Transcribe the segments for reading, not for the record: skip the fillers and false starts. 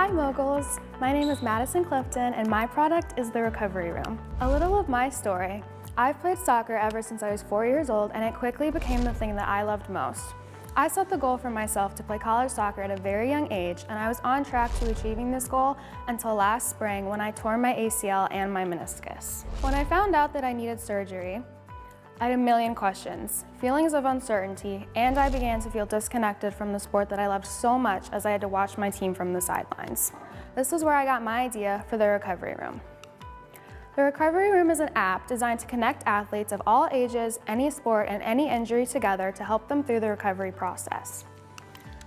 Hi Moguls, my name is Madison Clifton and my product is the Recovery Room. A little of my story. I've played soccer ever since I was 4 years old and it quickly became the thing that I loved most. I set the goal for myself to play college soccer at a very young age and I was on track to achieving this goal until last spring when I tore my ACL and my meniscus. When I found out that I needed surgery, I had a million questions, feelings of uncertainty, and I began to feel disconnected from the sport that I loved so much as I had to watch my team from the sidelines. This is where I got my idea for the Recovery Room. The Recovery Room is an app designed to connect athletes of all ages, any sport, and any injury together to help them through the recovery process.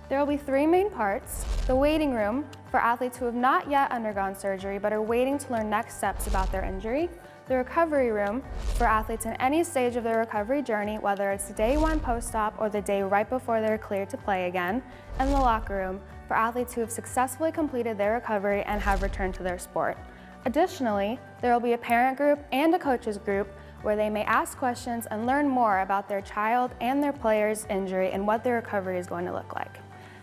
There will be three main parts: the waiting room for athletes who have not yet undergone surgery but are waiting to learn next steps about their injury, the recovery room for athletes in any stage of their recovery journey, whether it's day one post-op or the day right before they're cleared to play again, and the locker room for athletes who have successfully completed their recovery and have returned to their sport. Additionally, there will be a parent group and a coaches group where they may ask questions and learn more about their child and their player's injury and what their recovery is going to look like.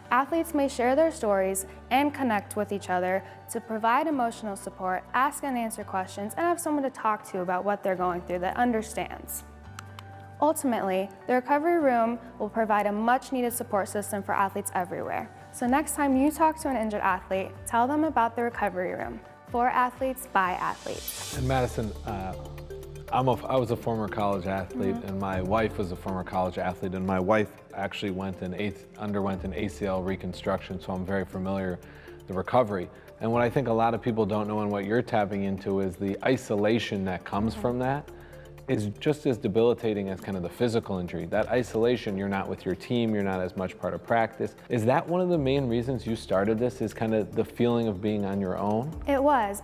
Athletes may share their stories and connect with each other to provide emotional support, ask and answer questions, and have someone to talk to about what they're going through that understands. Ultimately, the Recovery Room will provide a much-needed support system for athletes everywhere. So next time you talk to an injured athlete, tell them about the Recovery Room. For athletes, by athletes. And Madison, I was a former college athlete, and my wife was a former college athlete, and my wife actually underwent an ACL reconstruction, so I'm very familiar with the recovery. And what I think a lot of people don't know and what you're tapping into is the isolation that comes from that is just as debilitating as kind of the physical injury. That isolation, you're not with your team, you're not as much part of practice. Is that one of the main reasons you started this, is kind of the feeling of being on your own? It was.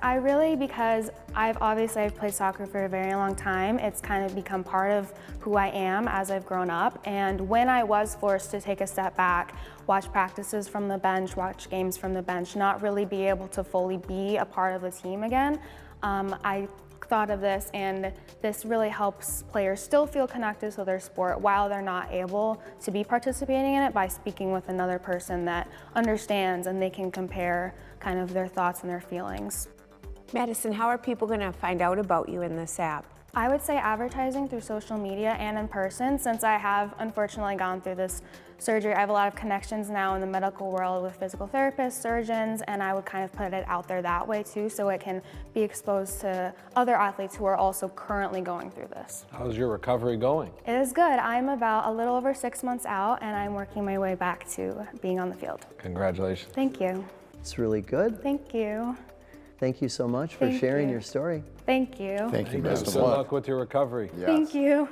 Because I've played soccer for a very long time. It's kind of become part of who I am as I've grown up. And when I was forced to take a step back, watch practices from the bench, watch games from the bench, not really be able to fully be a part of the team again, I thought of this, and this really helps players still feel connected to their sport while they're not able to be participating in it, by speaking with another person that understands and they can compare kind of their thoughts and their feelings. Madison, how are people going to find out about you in this app? I would say advertising through social media and in person. Since I have unfortunately gone through this surgery, I have a lot of connections now in the medical world with physical therapists, surgeons, and I would kind of put it out there that way too, so it can be exposed to other athletes who are also currently going through this. How's your recovery going? It is good. I'm about a little over 6 months out and I'm working my way back to being on the field. Congratulations. Thank you. It's really good. Thank you. Thank you so much for Thank sharing you. your story. Thank you. Thank you. Best of Good luck. luck with your recovery. Yes. Thank you.